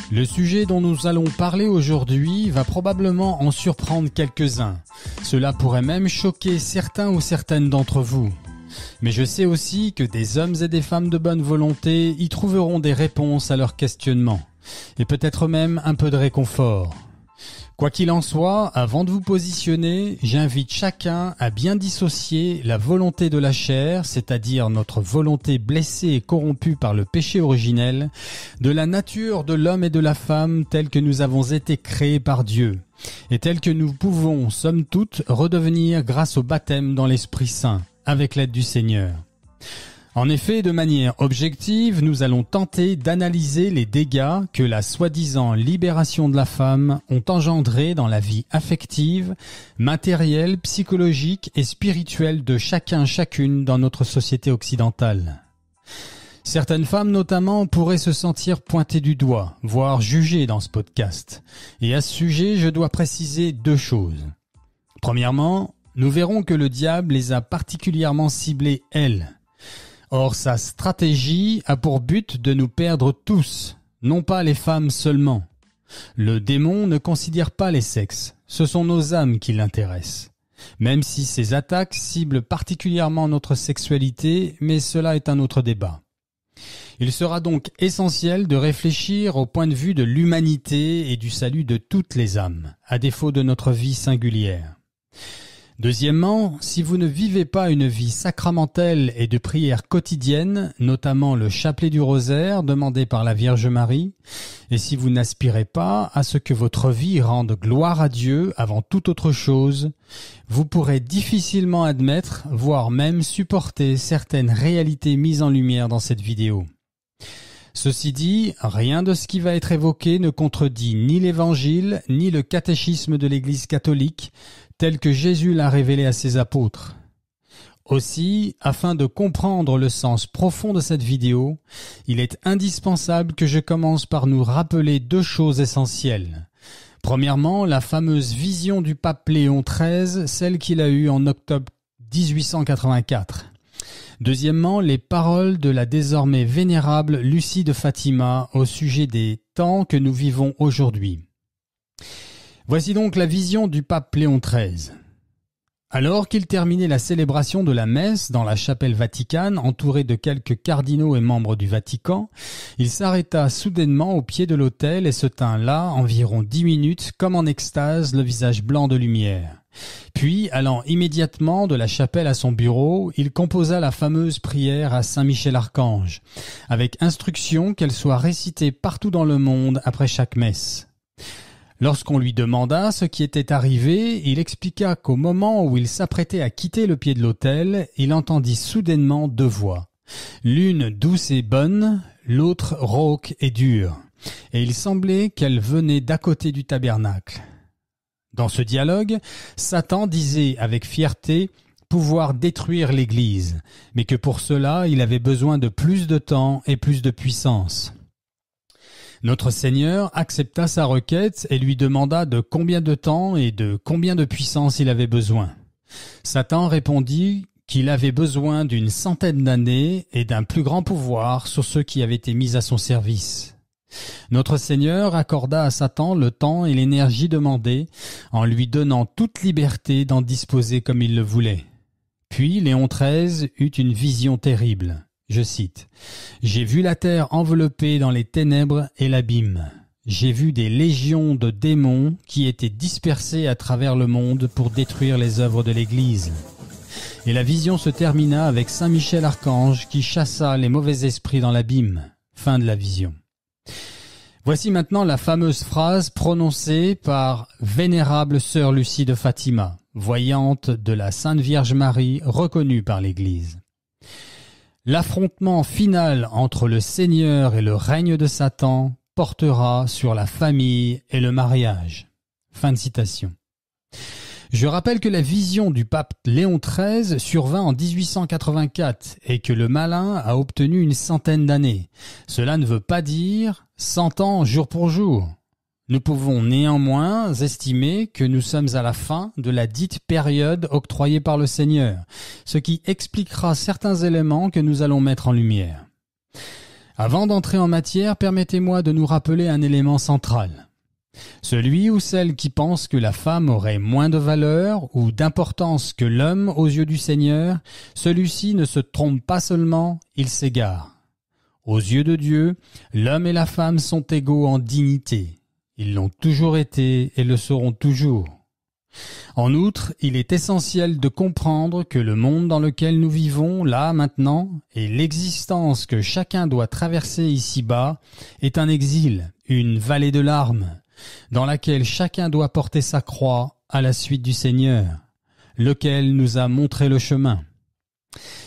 Le sujet dont nous allons parler aujourd'hui va probablement en surprendre quelques-uns. Cela pourrait même choquer certains ou certaines d'entre vous. Mais je sais aussi que des hommes et des femmes de bonne volonté y trouveront des réponses à leurs questionnements, et peut-être même un peu de réconfort. Quoi qu'il en soit, avant de vous positionner, j'invite chacun à bien dissocier la volonté de la chair, c'est-à-dire notre volonté blessée et corrompue par le péché originel, de la nature de l'homme et de la femme telle que nous avons été créés par Dieu, et telle que nous pouvons, somme toute, redevenir grâce au baptême dans l'Esprit Saint, avec l'aide du Seigneur. En effet, de manière objective, nous allons tenter d'analyser les dégâts que la soi-disant libération de la femme ont engendrés dans la vie affective, matérielle, psychologique et spirituelle de chacune dans notre société occidentale. Certaines femmes notamment pourraient se sentir pointées du doigt, voire jugées dans ce podcast. Et à ce sujet, je dois préciser deux choses. Premièrement, nous verrons que le diable les a particulièrement ciblées, elles. Or, sa stratégie a pour but de nous perdre tous, non pas les femmes seulement. Le démon ne considère pas les sexes, ce sont nos âmes qui l'intéressent. Même si ces attaques ciblent particulièrement notre sexualité, mais cela est un autre débat. Il sera donc essentiel de réfléchir au point de vue de l'humanité et du salut de toutes les âmes, à défaut de notre vie singulière. Deuxièmement, si vous ne vivez pas une vie sacramentelle et de prière quotidienne, notamment le chapelet du rosaire demandé par la Vierge Marie, et si vous n'aspirez pas à ce que votre vie rende gloire à Dieu avant toute autre chose, vous pourrez difficilement admettre, voire même supporter certaines réalités mises en lumière dans cette vidéo. Ceci dit, rien de ce qui va être évoqué ne contredit ni l'Évangile, ni le catéchisme de l'Église catholique, tel que Jésus l'a révélé à ses apôtres. Aussi, afin de comprendre le sens profond de cette vidéo, il est indispensable que je commence par nous rappeler deux choses essentielles. Premièrement, la fameuse vision du pape Léon XIII, celle qu'il a eue en octobre 1884. Deuxièmement, les paroles de la désormais vénérable Lucie de Fatima au sujet des temps que nous vivons aujourd'hui. Voici donc la vision du pape Léon XIII. Alors qu'il terminait la célébration de la messe dans la chapelle Vaticane, entouré de quelques cardinaux et membres du Vatican, il s'arrêta soudainement au pied de l'autel et se tint là environ 10 minutes comme en extase, le visage blanc de lumière. Puis, allant immédiatement de la chapelle à son bureau, il composa la fameuse prière à Saint Michel Archange, avec instruction qu'elle soit récitée partout dans le monde après chaque messe. Lorsqu'on lui demanda ce qui était arrivé, il expliqua qu'au moment où il s'apprêtait à quitter le pied de l'autel, il entendit soudainement deux voix. L'une douce et bonne, l'autre rauque et dure, et il semblait qu'elle venait d'à côté du tabernacle. Dans ce dialogue, Satan disait avec fierté pouvoir détruire l'Église, mais que pour cela il avait besoin de plus de temps et plus de puissance. Notre Seigneur accepta sa requête et lui demanda de combien de temps et de combien de puissance il avait besoin. Satan répondit qu'il avait besoin d'une 100 d'années et d'un plus grand pouvoir sur ceux qui avaient été mis à son service. Notre Seigneur accorda à Satan le temps et l'énergie demandés en lui donnant toute liberté d'en disposer comme il le voulait. Puis Léon XIII eut une vision terrible. Je cite, « J'ai vu la terre enveloppée dans les ténèbres et l'abîme. J'ai vu des légions de démons qui étaient dispersés à travers le monde pour détruire les œuvres de l'Église. » Et la vision se termina avec Saint Michel Archange qui chassa les mauvais esprits dans l'abîme. Fin de la vision. Voici maintenant la fameuse phrase prononcée par Vénérable Sœur Lucie de Fatima, voyante de la Sainte Vierge Marie reconnue par l'Église. L'affrontement final entre le Seigneur et le règne de Satan portera sur la famille et le mariage. Fin de citation. Je rappelle que la vision du pape Léon XIII survint en 1884 et que le malin a obtenu une 100 d'années. Cela ne veut pas dire 100 ans jour pour jour. Nous pouvons néanmoins estimer que nous sommes à la fin de la dite période octroyée par le Seigneur, ce qui expliquera certains éléments que nous allons mettre en lumière. Avant d'entrer en matière, permettez-moi de nous rappeler un élément central. Celui ou celle qui pense que la femme aurait moins de valeur ou d'importance que l'homme aux yeux du Seigneur, celui-ci ne se trompe pas seulement, il s'égare. Aux yeux de Dieu, l'homme et la femme sont égaux en dignité. Ils l'ont toujours été et le seront toujours. En outre, il est essentiel de comprendre que le monde dans lequel nous vivons, là, maintenant, et l'existence que chacun doit traverser ici-bas, est un exil, une vallée de larmes, dans laquelle chacun doit porter sa croix à la suite du Seigneur, lequel nous a montré le chemin.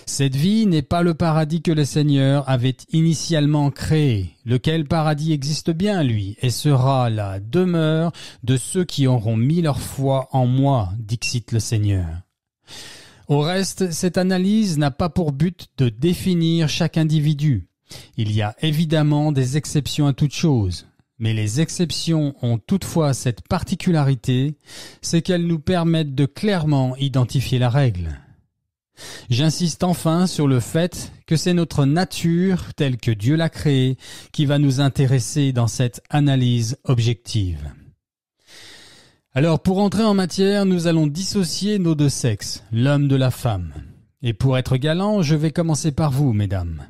Cette vie n'est pas le paradis que le Seigneur avait initialement créé, lequel paradis existe bien, lui, et sera la demeure de ceux qui auront mis leur foi en moi, dixit le Seigneur. Au reste, cette analyse n'a pas pour but de définir chaque individu. Il y a évidemment des exceptions à toute chose, mais les exceptions ont toutefois cette particularité, c'est qu'elles nous permettent de clairement identifier la règle. J'insiste enfin sur le fait que c'est notre nature, telle que Dieu l'a créée, qui va nous intéresser dans cette analyse objective. Alors, pour entrer en matière, nous allons dissocier nos deux sexes, l'homme de la femme. Et pour être galant, je vais commencer par vous, mesdames.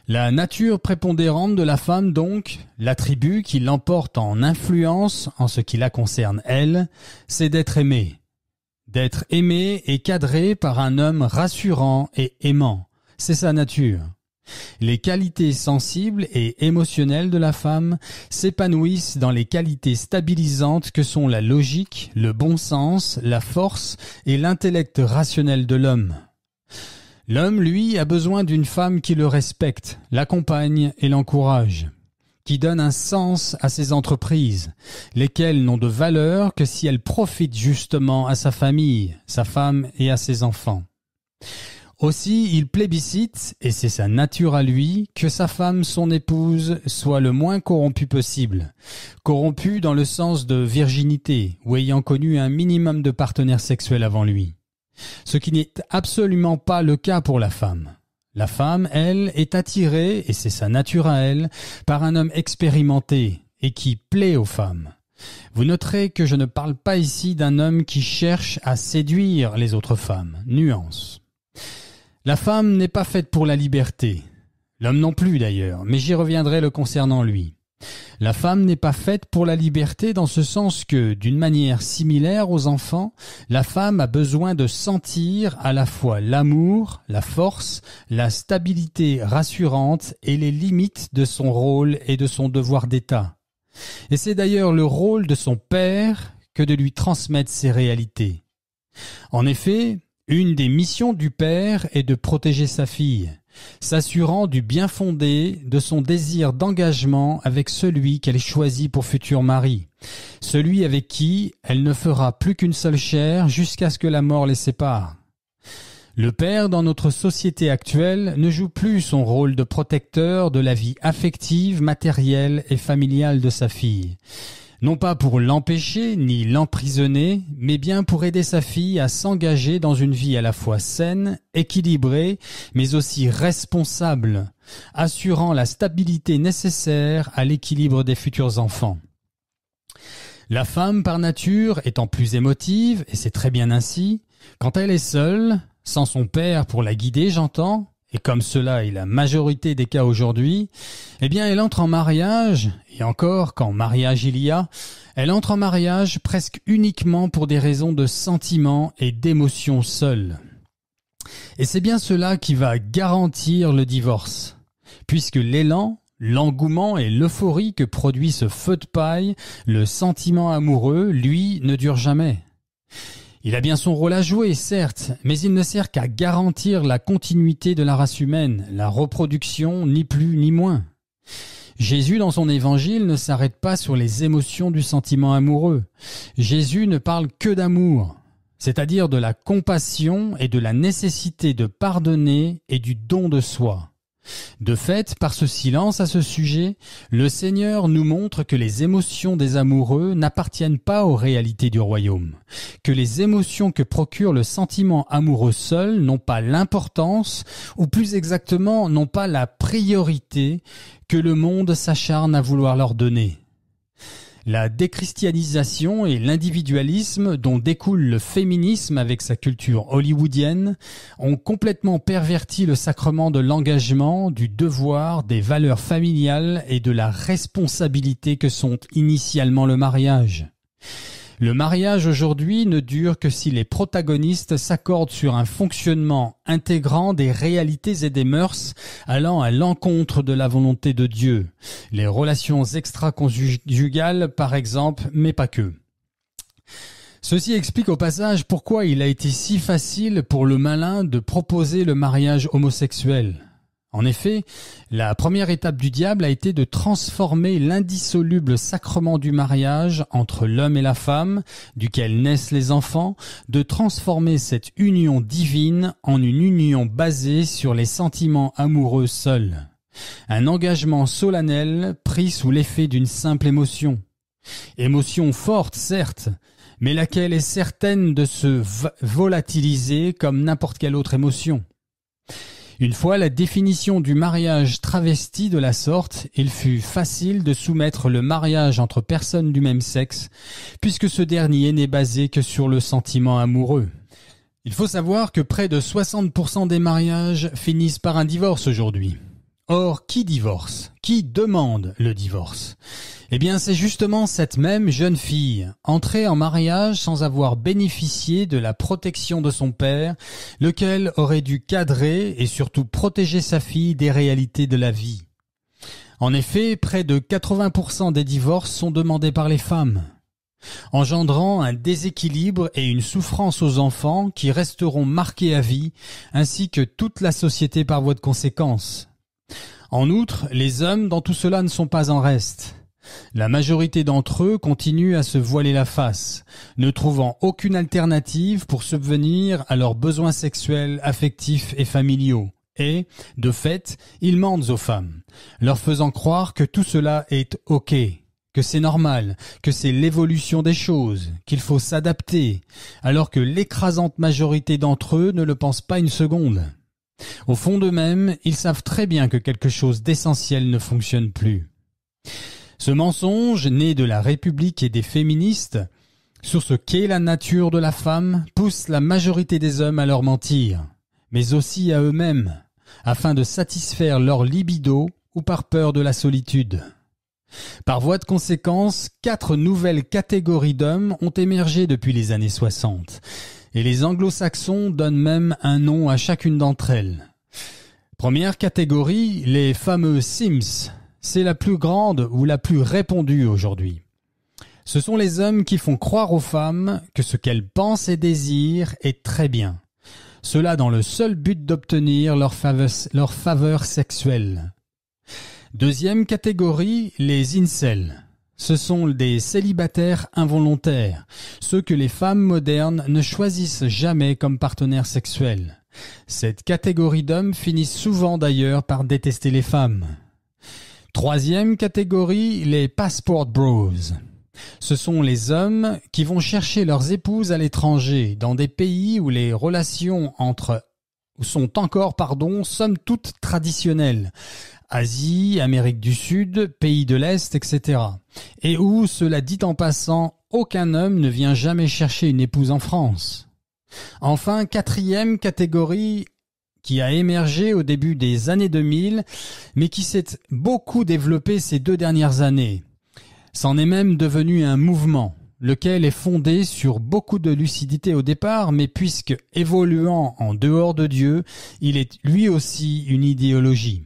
La nature prépondérante de la femme, donc, l'attribut qui l'emporte en influence en ce qui la concerne elle, c'est d'être aimée. D'être aimé et cadré par un homme rassurant et aimant. C'est sa nature. Les qualités sensibles et émotionnelles de la femme s'épanouissent dans les qualités stabilisantes que sont la logique, le bon sens, la force et l'intellect rationnel de l'homme. L'homme, lui, a besoin d'une femme qui le respecte, l'accompagne et l'encourage, qui donne un sens à ses entreprises, lesquelles n'ont de valeur que si elles profitent justement à sa famille, sa femme et à ses enfants. Aussi, il plébiscite, et c'est sa nature à lui, que sa femme, son épouse, soit le moins corrompue possible. Corrompue dans le sens de virginité, ou ayant connu un minimum de partenaires sexuels avant lui. Ce qui n'est absolument pas le cas pour la femme. La femme, elle, est attirée, et c'est sa nature à elle, par un homme expérimenté et qui plaît aux femmes. Vous noterez que je ne parle pas ici d'un homme qui cherche à séduire les autres femmes. Nuance. La femme n'est pas faite pour la liberté. L'homme non plus d'ailleurs, mais j'y reviendrai le concernant lui. La femme n'est pas faite pour la liberté dans ce sens que, d'une manière similaire aux enfants, la femme a besoin de sentir à la fois l'amour, la force, la stabilité rassurante et les limites de son rôle et de son devoir d'État. Et c'est d'ailleurs le rôle de son père que de lui transmettre ces réalités. En effet, une des missions du père est de protéger sa fille, s'assurant du bien fondé de son désir d'engagement avec celui qu'elle choisit pour futur mari, celui avec qui elle ne fera plus qu'une seule chair jusqu'à ce que la mort les sépare. Le père, dans notre société actuelle, ne joue plus son rôle de protecteur de la vie affective, matérielle et familiale de sa fille. Non pas pour l'empêcher ni l'emprisonner, mais bien pour aider sa fille à s'engager dans une vie à la fois saine, équilibrée, mais aussi responsable, assurant la stabilité nécessaire à l'équilibre des futurs enfants. La femme, par nature, étant plus émotive, et c'est très bien ainsi, quand elle est seule, sans son père pour la guider, j'entends, et comme cela est la majorité des cas aujourd'hui, eh bien elle entre en mariage, et encore quand mariage il y a, elle entre en mariage presque uniquement pour des raisons de sentiments et d'émotions seules. Et c'est bien cela qui va garantir le divorce, puisque l'élan, l'engouement et l'euphorie que produit ce feu de paille, le sentiment amoureux, lui, ne dure jamais. Il a bien son rôle à jouer, certes, mais il ne sert qu'à garantir la continuité de la race humaine, la reproduction, ni plus ni moins. Jésus, dans son évangile, ne s'arrête pas sur les émotions du sentiment amoureux. Jésus ne parle que d'amour, c'est-à-dire de la compassion et de la nécessité de pardonner et du don de soi. De fait, par ce silence à ce sujet, le Seigneur nous montre que les émotions des amoureux n'appartiennent pas aux réalités du royaume, que les émotions que procure le sentiment amoureux seul n'ont pas l'importance, ou plus exactement n'ont pas la priorité que le monde s'acharne à vouloir leur donner. La déchristianisation et l'individualisme dont découle le féminisme avec sa culture hollywoodienne ont complètement perverti le sacrement de l'engagement, du devoir, des valeurs familiales et de la responsabilité que sont initialement le mariage. Le mariage aujourd'hui ne dure que si les protagonistes s'accordent sur un fonctionnement intégrant des réalités et des mœurs allant à l'encontre de la volonté de Dieu. Les relations extra-conjugales, par exemple, mais pas que. Ceci explique au passage pourquoi il a été si facile pour le malin de proposer le mariage homosexuel. En effet, la première étape du diable a été de transformer l'indissoluble sacrement du mariage entre l'homme et la femme, duquel naissent les enfants, de transformer cette union divine en une union basée sur les sentiments amoureux seuls. Un engagement solennel pris sous l'effet d'une simple émotion. Émotion forte, certes, mais laquelle est certaine de se volatiliser comme n'importe quelle autre émotion. Une fois la définition du mariage travestie de la sorte, il fut facile de soumettre le mariage entre personnes du même sexe, puisque ce dernier n'est basé que sur le sentiment amoureux. Il faut savoir que près de 60% des mariages finissent par un divorce aujourd'hui. Or, qui divorce? Qui demande le divorce? Eh bien, c'est justement cette même jeune fille, entrée en mariage sans avoir bénéficié de la protection de son père, lequel aurait dû cadrer et surtout protéger sa fille des réalités de la vie. En effet, près de 80% des divorces sont demandés par les femmes, engendrant un déséquilibre et une souffrance aux enfants qui resteront marqués à vie, ainsi que toute la société par voie de conséquence. En outre, les hommes dans tout cela ne sont pas en reste. La majorité d'entre eux continuent à se voiler la face, ne trouvant aucune alternative pour subvenir à leurs besoins sexuels, affectifs et familiaux. Et, de fait, ils mentent aux femmes, leur faisant croire que tout cela est OK, que c'est normal, que c'est l'évolution des choses, qu'il faut s'adapter, alors que l'écrasante majorité d'entre eux ne le pensent pas une seconde. Au fond d'eux-mêmes, ils savent très bien que quelque chose d'essentiel ne fonctionne plus. Ce mensonge, né de la République et des féministes, sur ce qu'est la nature de la femme, pousse la majorité des hommes à leur mentir, mais aussi à eux-mêmes, afin de satisfaire leur libido ou par peur de la solitude. Par voie de conséquence, 4 nouvelles catégories d'hommes ont émergé depuis les années 60, et les anglo-saxons donnent même un nom à chacune d'entre elles. Première catégorie, les fameux Sims. C'est la plus grande ou la plus répandue aujourd'hui. Ce sont les hommes qui font croire aux femmes que ce qu'elles pensent et désirent est très bien. Cela dans le seul but d'obtenir leur faveur sexuelle. Deuxième catégorie, les incels. Ce sont des célibataires involontaires, ceux que les femmes modernes ne choisissent jamais comme partenaires sexuels. Cette catégorie d'hommes finissent souvent d'ailleurs par détester les femmes. Troisième catégorie, les passport bros. Ce sont les hommes qui vont chercher leurs épouses à l'étranger, dans des pays où les relations sont encore, somme toute traditionnelles. Asie, Amérique du Sud, pays de l'Est, etc. Et où, cela dit en passant, aucun homme ne vient jamais chercher une épouse en France. Enfin, quatrième catégorie qui a émergé au début des années 2000, mais qui s'est beaucoup développé ces 2 dernières années. C'en est même devenu un mouvement, lequel est fondé sur beaucoup de lucidité au départ, mais puisque évoluant en dehors de Dieu, il est lui aussi une idéologie.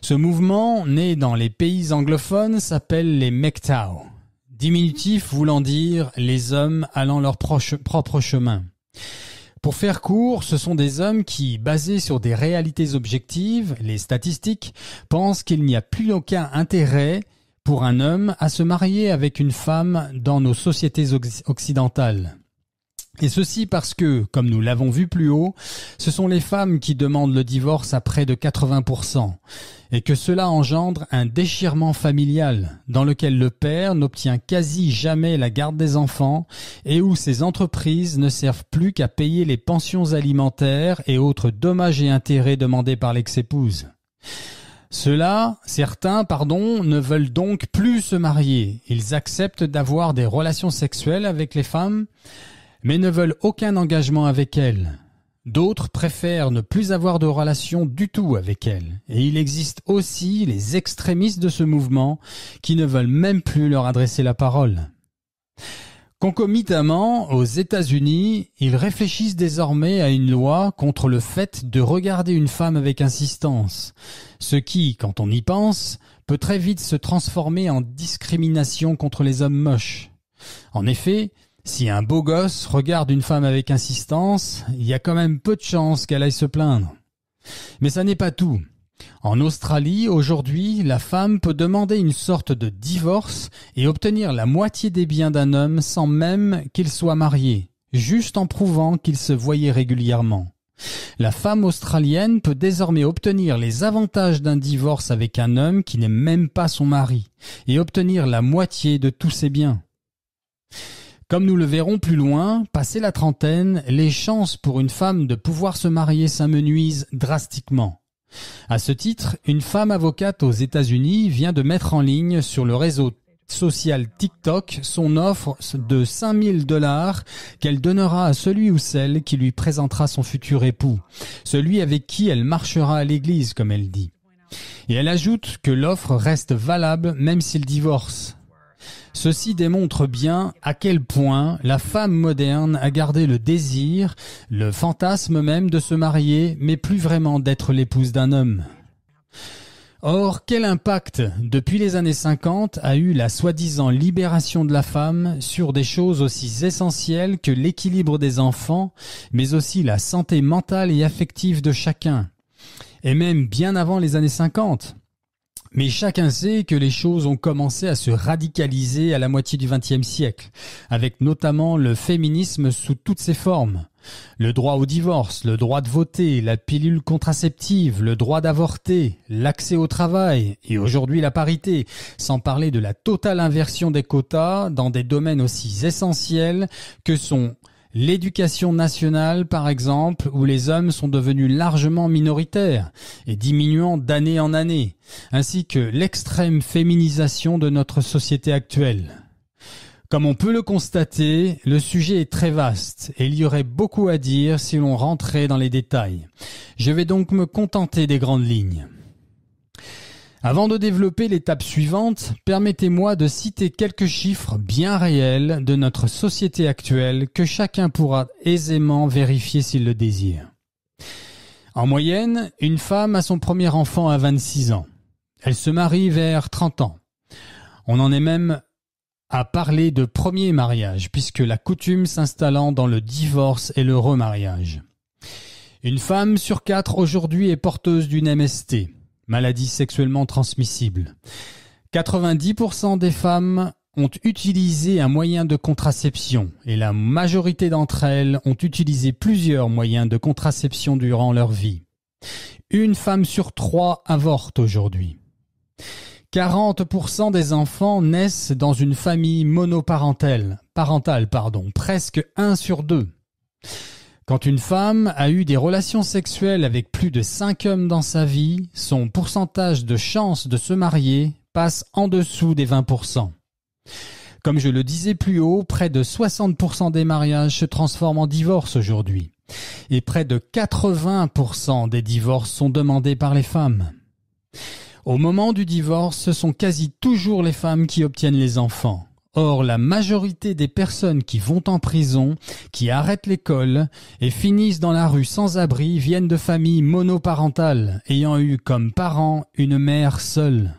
Ce mouvement, né dans les pays anglophones, s'appelle les MGTOW, diminutif voulant dire les hommes allant leur propre chemin. Pour faire court, ce sont des hommes qui, basés sur des réalités objectives, les statistiques, pensent qu'il n'y a plus aucun intérêt pour un homme à se marier avec une femme dans nos sociétés occidentales. Et ceci parce que, comme nous l'avons vu plus haut, ce sont les femmes qui demandent le divorce à près de 80%, et que cela engendre un déchirement familial, dans lequel le père n'obtient quasi jamais la garde des enfants, et où ces entreprises ne servent plus qu'à payer les pensions alimentaires et autres dommages et intérêts demandés par l'ex-épouse. Certains, ne veulent donc plus se marier. Ils acceptent d'avoir des relations sexuelles avec les femmes, mais ne veulent aucun engagement avec elles. D'autres préfèrent ne plus avoir de relation du tout avec elles. Et il existe aussi les extrémistes de ce mouvement qui ne veulent même plus leur adresser la parole. Concomitamment, aux États-Unis, ils réfléchissent désormais à une loi contre le fait de regarder une femme avec insistance, ce qui, quand on y pense, peut très vite se transformer en discrimination contre les hommes moches. En effet, si un beau gosse regarde une femme avec insistance, il y a quand même peu de chances qu'elle aille se plaindre. Mais ça n'est pas tout. En Australie, aujourd'hui, la femme peut demander une sorte de divorce et obtenir la moitié des biens d'un homme sans même qu'il soit marié, juste en prouvant qu'il se voyait régulièrement. La femme australienne peut désormais obtenir les avantages d'un divorce avec un homme qui n'est même pas son mari et obtenir la moitié de tous ses biens. Comme nous le verrons plus loin, passé la trentaine, les chances pour une femme de pouvoir se marier s'amenuisent drastiquement. À ce titre, une femme avocate aux États-Unis vient de mettre en ligne sur le réseau social TikTok son offre de $5 000 qu'elle donnera à celui ou celle qui lui présentera son futur époux, celui avec qui elle marchera à l'église, comme elle dit. Et elle ajoute que l'offre reste valable même s'il divorce. Ceci démontre bien à quel point la femme moderne a gardé le désir, le fantasme même de se marier, mais plus vraiment d'être l'épouse d'un homme. Or, quel impact, depuis les années 50, a eu la soi-disant libération de la femme sur des choses aussi essentielles que l'équilibre des enfants, mais aussi la santé mentale et affective de chacun, et même bien avant les années 50. Mais chacun sait que les choses ont commencé à se radicaliser à la moitié du XXe siècle, avec notamment le féminisme sous toutes ses formes. Le droit au divorce, le droit de voter, la pilule contraceptive, le droit d'avorter, l'accès au travail et aujourd'hui la parité, sans parler de la totale inversion des quotas dans des domaines aussi essentiels que sont l'éducation nationale, par exemple, où les hommes sont devenus largement minoritaires et diminuant d'année en année, ainsi que l'extrême féminisation de notre société actuelle. Comme on peut le constater, le sujet est très vaste et il y aurait beaucoup à dire si l'on rentrait dans les détails. Je vais donc me contenter des grandes lignes. Avant de développer l'étape suivante, permettez-moi de citer quelques chiffres bien réels de notre société actuelle que chacun pourra aisément vérifier s'il le désire. En moyenne, une femme a son premier enfant à 26 ans. Elle se marie vers 30 ans. On en est même à parler de premier mariage, puisque la coutume s'installant dans le divorce et le remariage. Une femme sur 4 aujourd'hui est porteuse d'une MST. Maladie sexuellement transmissible. 90% des femmes ont utilisé un moyen de contraception et la majorité d'entre elles ont utilisé plusieurs moyens de contraception durant leur vie. Une femme sur 3 avorte aujourd'hui. 40% des enfants naissent dans une famille monoparentale, presque 1 sur 2. Quand une femme a eu des relations sexuelles avec plus de 5 hommes dans sa vie, son pourcentage de chance de se marier passe en dessous des 20%. Comme je le disais plus haut, près de 60% des mariages se transforment en divorce aujourd'hui. Et près de 80% des divorces sont demandés par les femmes. Au moment du divorce, ce sont quasi toujours les femmes qui obtiennent les enfants. Or, la majorité des personnes qui vont en prison, qui arrêtent l'école et finissent dans la rue sans abri viennent de familles monoparentales, ayant eu comme parent une mère seule.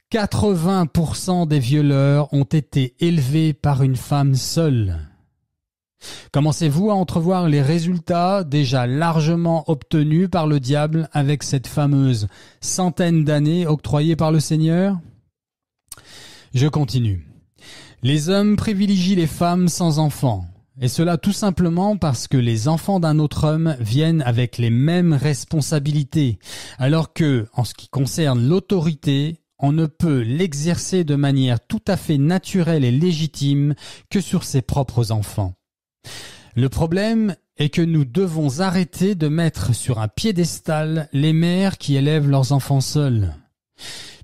80% des violeurs ont été élevés par une femme seule. Commencez-vous à entrevoir les résultats déjà largement obtenus par le diable avec cette fameuse centaine d'années octroyée par le Seigneur ? Je continue. Les hommes privilégient les femmes sans enfants. Et cela tout simplement parce que les enfants d'un autre homme viennent avec les mêmes responsabilités, alors que, en ce qui concerne l'autorité, on ne peut l'exercer de manière tout à fait naturelle et légitime que sur ses propres enfants. Le problème est que nous devons arrêter de mettre sur un piédestal les mères qui élèvent leurs enfants seuls.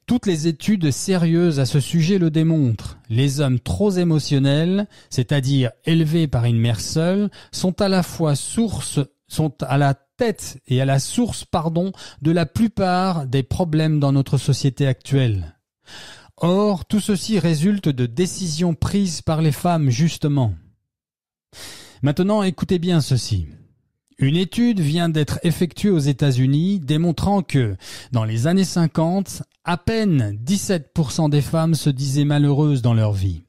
Toutes les études sérieuses à ce sujet le démontrent. Les hommes trop émotionnels, c'est-à-dire élevés par une mère seule, sont à la tête et à la source, de la plupart des problèmes dans notre société actuelle. Or, tout ceci résulte de décisions prises par les femmes, justement. Maintenant, écoutez bien ceci. Une étude vient d'être effectuée aux États-Unis démontrant que, dans les années 50, à peine 17% des femmes se disaient malheureuses dans leur vie.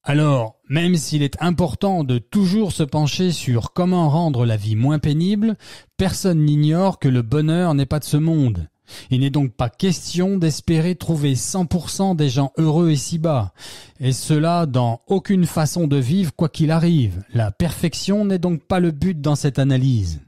Alors, même s'il est important de toujours se pencher sur comment rendre la vie moins pénible, personne n'ignore que le bonheur n'est pas de ce monde. Il n'est donc pas question d'espérer trouver 100% des gens heureux ici-bas, et cela dans aucune façon de vivre quoi qu'il arrive. La perfection n'est donc pas le but dans cette analyse.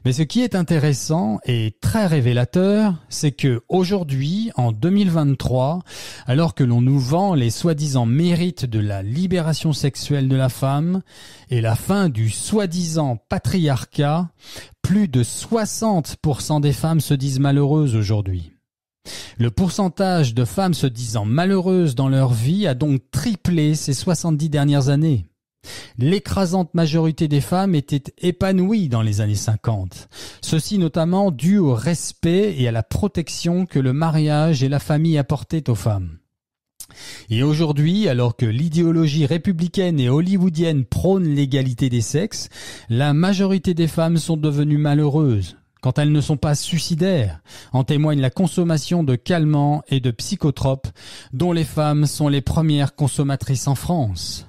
Mais ce qui est intéressant et très révélateur, c'est que aujourd'hui, en 2023, alors que l'on nous vend les soi-disant mérites de la libération sexuelle de la femme et la fin du soi-disant patriarcat, plus de 60% des femmes se disent malheureuses aujourd'hui. Le pourcentage de femmes se disant malheureuses dans leur vie a donc triplé ces 70 dernières années. L'écrasante majorité des femmes étaient épanouies dans les années 50. Ceci notamment dû au respect et à la protection que le mariage et la famille apportaient aux femmes. Et aujourd'hui, alors que l'idéologie républicaine et hollywoodienne prône l'égalité des sexes, la majorité des femmes sont devenues malheureuses. Quand elles ne sont pas suicidaires, en témoigne la consommation de calmants et de psychotropes, dont les femmes sont les premières consommatrices en France.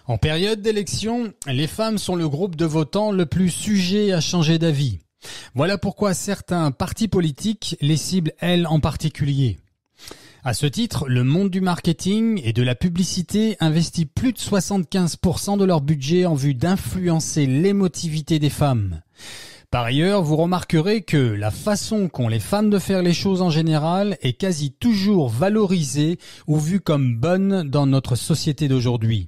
En période d'élection, les femmes sont le groupe de votants le plus sujet à changer d'avis. Voilà pourquoi certains partis politiques les ciblent, elles, en particulier. À ce titre, le monde du marketing et de la publicité investit plus de 75% de leur budget en vue d'influencer l'émotivité des femmes. Par ailleurs, vous remarquerez que la façon qu'ont les femmes de faire les choses en général est quasi toujours valorisée ou vue comme bonne dans notre société d'aujourd'hui.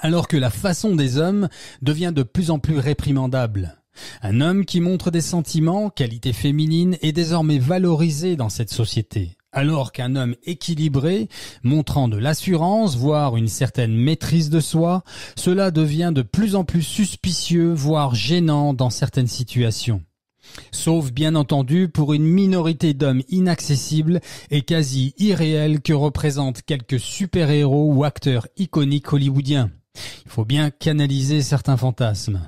Alors que la façon des hommes devient de plus en plus réprimandable. Un homme qui montre des sentiments, qualité féminine, est désormais valorisé dans cette société. Alors qu'un homme équilibré, montrant de l'assurance, voire une certaine maîtrise de soi, cela devient de plus en plus suspicieux, voire gênant dans certaines situations. Sauf bien entendu pour une minorité d'hommes inaccessibles et quasi irréels que représentent quelques super-héros ou acteurs iconiques hollywoodiens. Il faut bien canaliser certains fantasmes.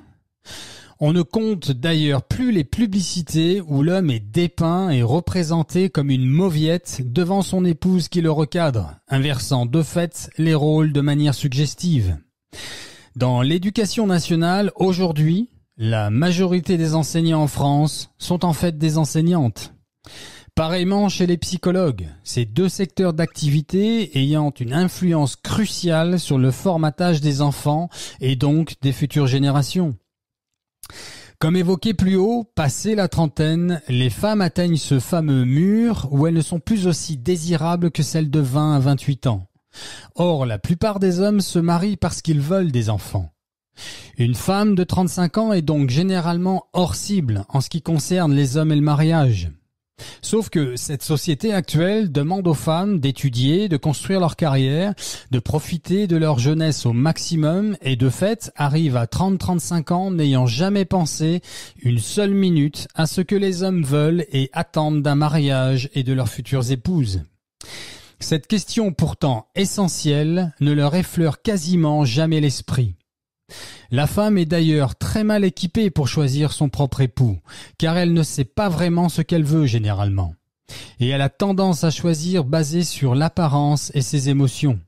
On ne compte d'ailleurs plus les publicités où l'homme est dépeint et représenté comme une mauviette devant son épouse qui le recadre, inversant de fait les rôles de manière suggestive. Dans l'éducation nationale, aujourd'hui, la majorité des enseignants en France sont en fait des enseignantes. Pareillement chez les psychologues, ces deux secteurs d'activité ayant une influence cruciale sur le formatage des enfants et donc des futures générations. Comme évoqué plus haut, passé la trentaine, les femmes atteignent ce fameux mur où elles ne sont plus aussi désirables que celles de 20 à 28 ans. Or, la plupart des hommes se marient parce qu'ils veulent des enfants. Une femme de 35 ans est donc généralement hors cible en ce qui concerne les hommes et le mariage. Sauf que cette société actuelle demande aux femmes d'étudier, de construire leur carrière, de profiter de leur jeunesse au maximum et de fait arrivent à 30-35 ans n'ayant jamais pensé une seule minute à ce que les hommes veulent et attendent d'un mariage et de leurs futures épouses. Cette question pourtant essentielle ne leur effleure quasiment jamais l'esprit. La femme est d'ailleurs très mal équipée pour choisir son propre époux, car elle ne sait pas vraiment ce qu'elle veut généralement. Et elle a tendance à choisir basé sur l'apparence et ses émotions.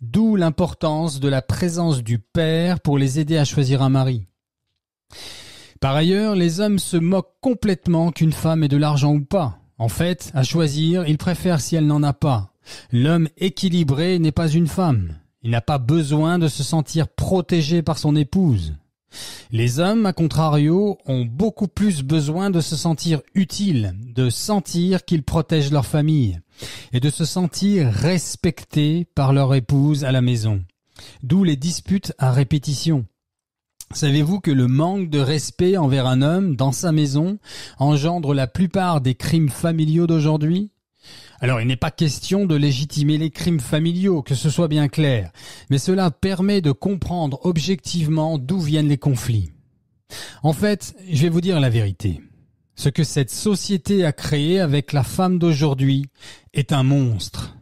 D'où l'importance de la présence du père pour les aider à choisir un mari. Par ailleurs, les hommes se moquent complètement qu'une femme ait de l'argent ou pas. En fait, à choisir, ils préfèrent si elle n'en a pas. L'homme équilibré n'est pas une femme. Il n'a pas besoin de se sentir protégé par son épouse. Les hommes, à contrario, ont beaucoup plus besoin de se sentir utiles, de sentir qu'ils protègent leur famille et de se sentir respectés par leur épouse à la maison. D'où les disputes à répétition. Savez-vous que le manque de respect envers un homme dans sa maison engendre la plupart des crimes familiaux d'aujourd'hui ? Alors, il n'est pas question de légitimer les crimes familiaux, que ce soit bien clair, mais cela permet de comprendre objectivement d'où viennent les conflits. En fait, je vais vous dire la vérité. Ce que cette société a créé avec la femme d'aujourd'hui est un monstre.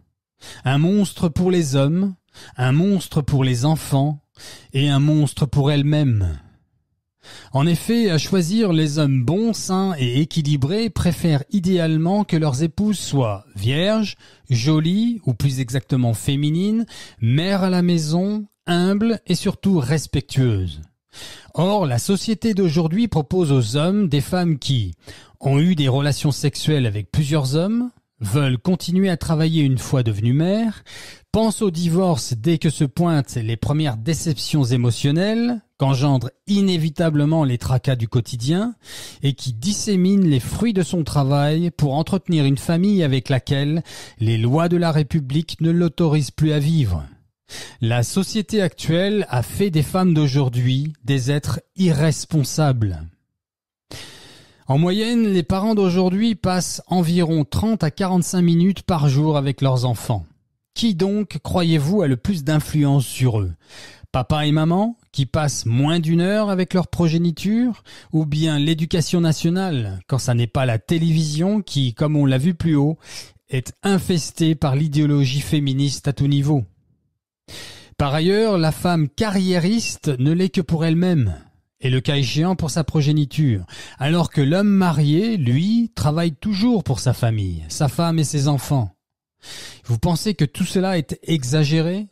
Un monstre pour les hommes, un monstre pour les enfants et un monstre pour elle-même. En effet, à choisir, les hommes bons, sains et équilibrés préfèrent idéalement que leurs épouses soient vierges, jolies ou plus exactement féminines, mères à la maison, humbles et surtout respectueuses. Or, la société d'aujourd'hui propose aux hommes des femmes qui ont eu des relations sexuelles avec plusieurs hommes, veulent continuer à travailler une fois devenues mères, pensent au divorce dès que se pointent les premières déceptions émotionnelles, qu'engendrent inévitablement les tracas du quotidien, et qui disséminent les fruits de son travail pour entretenir une famille avec laquelle les lois de la République ne l'autorisent plus à vivre. La société actuelle a fait des femmes d'aujourd'hui des êtres irresponsables. En moyenne, les parents d'aujourd'hui passent environ 30 à 45 minutes par jour avec leurs enfants. Qui donc, croyez-vous, a le plus d'influence sur eux ? Papa et maman, qui passent moins d'1 heure avec leur progéniture, ou bien l'éducation nationale, quand ça n'est pas la télévision qui, comme on l'a vu plus haut, est infestée par l'idéologie féministe à tout niveau. Par ailleurs, la femme carriériste ne l'est que pour elle-même, et le cas échéant pour sa progéniture, alors que l'homme marié, lui, travaille toujours pour sa famille, sa femme et ses enfants. Vous pensez que tout cela est exagéré ?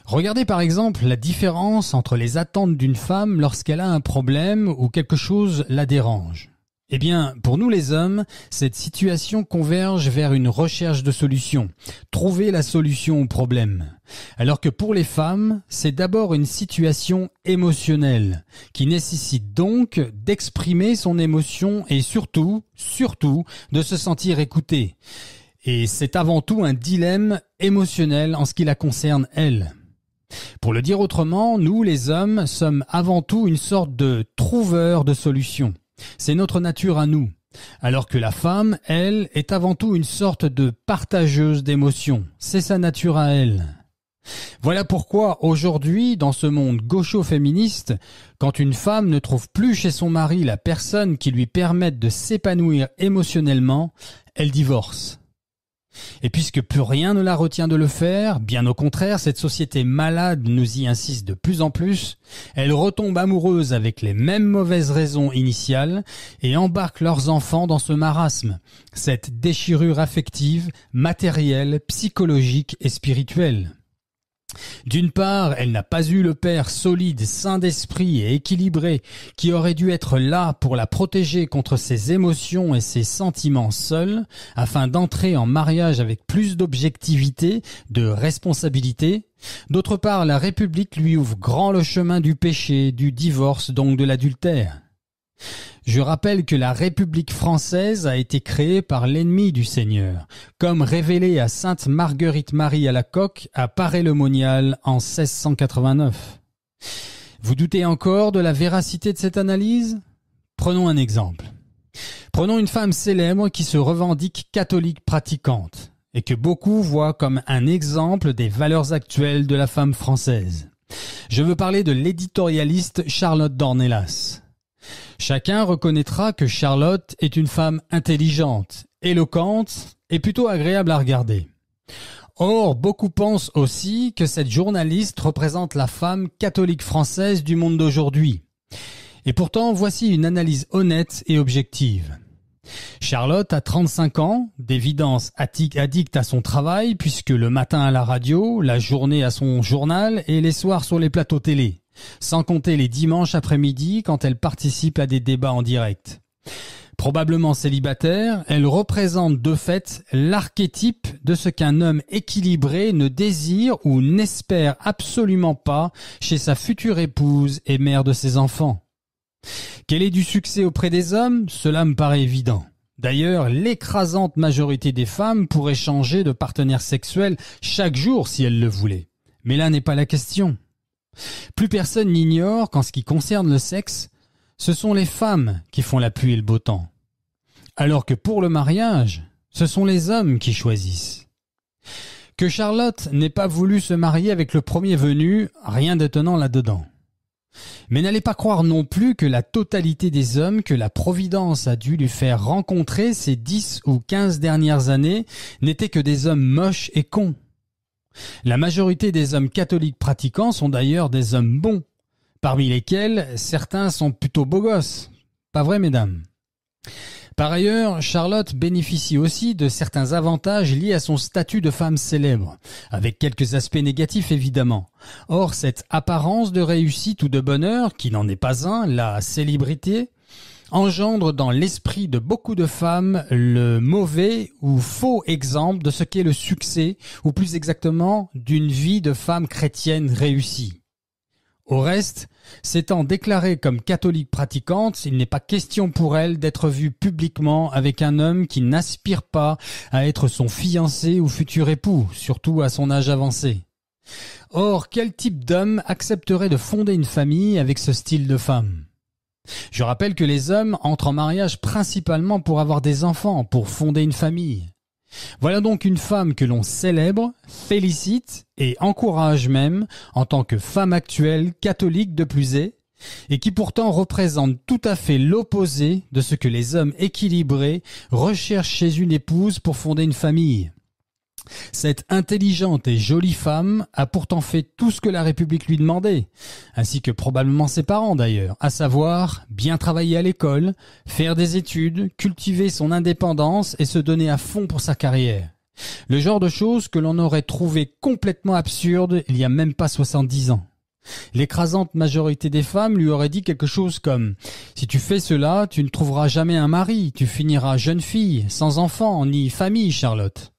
Regardez par exemple la différence entre les attentes d'une femme lorsqu'elle a un problème ou quelque chose la dérange. Eh bien, pour nous les hommes, cette situation converge vers une recherche de solution, trouver la solution au problème. Alors que pour les femmes, c'est d'abord une situation émotionnelle, qui nécessite donc d'exprimer son émotion et surtout, de se sentir écoutée. Et c'est avant tout un dilemme émotionnel en ce qui la concerne elle. Pour le dire autrement, nous les hommes sommes avant tout une sorte de trouveurs de solutions. C'est notre nature à nous. Alors que la femme, elle, est avant tout une sorte de partageuse d'émotions. C'est sa nature à elle. Voilà pourquoi aujourd'hui, dans ce monde gaucho-féministe, quand une femme ne trouve plus chez son mari la personne qui lui permette de s'épanouir émotionnellement, elle divorce. Et puisque plus rien ne la retient de le faire, bien au contraire, cette société malade nous y insiste de plus en plus, elle retombe amoureuse avec les mêmes mauvaises raisons initiales et embarque leurs enfants dans ce marasme, cette déchirure affective, matérielle, psychologique et spirituelle. D'une part, elle n'a pas eu le père solide, sain d'esprit et équilibré qui aurait dû être là pour la protéger contre ses émotions et ses sentiments seuls, afin d'entrer en mariage avec plus d'objectivité, de responsabilité. D'autre part, la République lui ouvre grand le chemin du péché, du divorce, donc de l'adultère. Je rappelle que la République française a été créée par l'ennemi du Seigneur, comme révélé à sainte Marguerite-Marie Alacoque à Paray-le-Monial en 1689. Vous doutez encore de la véracité de cette analyse ? Prenons un exemple. Prenons une femme célèbre qui se revendique catholique pratiquante et que beaucoup voient comme un exemple des valeurs actuelles de la femme française. Je veux parler de l'éditorialiste Charlotte Dornelas. Chacun reconnaîtra que Charlotte est une femme intelligente, éloquente et plutôt agréable à regarder. Or, beaucoup pensent aussi que cette journaliste représente la femme catholique française du monde d'aujourd'hui. Et pourtant, voici une analyse honnête et objective. Charlotte a 35 ans, d'évidence addicte à son travail puisque le matin à la radio, la journée à son journal et les soirs sur les plateaux télé. Sans compter les dimanches après-midi quand elle participe à des débats en direct. Probablement célibataire, elle représente de fait l'archétype de ce qu'un homme équilibré ne désire ou n'espère absolument pas chez sa future épouse et mère de ses enfants. Qu'elle ait du succès auprès des hommes, cela me paraît évident. D'ailleurs, l'écrasante majorité des femmes pourraient changer de partenaire sexuel chaque jour si elles le voulaient. Mais là n'est pas la question. Plus personne n'ignore qu'en ce qui concerne le sexe, ce sont les femmes qui font la pluie et le beau temps. Alors que pour le mariage, ce sont les hommes qui choisissent. Que Charlotte n'ait pas voulu se marier avec le premier venu, rien d'étonnant là-dedans. Mais n'allez pas croire non plus que la totalité des hommes que la Providence a dû lui faire rencontrer ces 10 ou 15 dernières années n'étaient que des hommes moches et cons. La majorité des hommes catholiques pratiquants sont d'ailleurs des hommes bons, parmi lesquels certains sont plutôt beaux gosses. Pas vrai, mesdames? Par ailleurs, Charlotte bénéficie aussi de certains avantages liés à son statut de femme célèbre, avec quelques aspects négatifs évidemment. Or, cette apparence de réussite ou de bonheur, qui n'en est pas un, la célébrité, engendre dans l'esprit de beaucoup de femmes le mauvais ou faux exemple de ce qu'est le succès, ou plus exactement d'une vie de femme chrétienne réussie. Au reste, s'étant déclarée comme catholique pratiquante, il n'est pas question pour elle d'être vue publiquement avec un homme qui n'aspire pas à être son fiancé ou futur époux, surtout à son âge avancé. Or, quel type d'homme accepterait de fonder une famille avec ce style de femme ? Je rappelle que les hommes entrent en mariage principalement pour avoir des enfants, pour fonder une famille. Voilà donc une femme que l'on célèbre, félicite et encourage même en tant que femme actuelle, catholique de plus est, et qui pourtant représente tout à fait l'opposé de ce que les hommes équilibrés recherchent chez une épouse pour fonder une famille. Cette intelligente et jolie femme a pourtant fait tout ce que la République lui demandait, ainsi que probablement ses parents d'ailleurs, à savoir bien travailler à l'école, faire des études, cultiver son indépendance et se donner à fond pour sa carrière. Le genre de choses que l'on aurait trouvé complètement absurde il y a même pas 70 ans. L'écrasante majorité des femmes lui aurait dit quelque chose comme « Si tu fais cela, tu ne trouveras jamais un mari, tu finiras jeune fille, sans enfant ni famille, Charlotte. »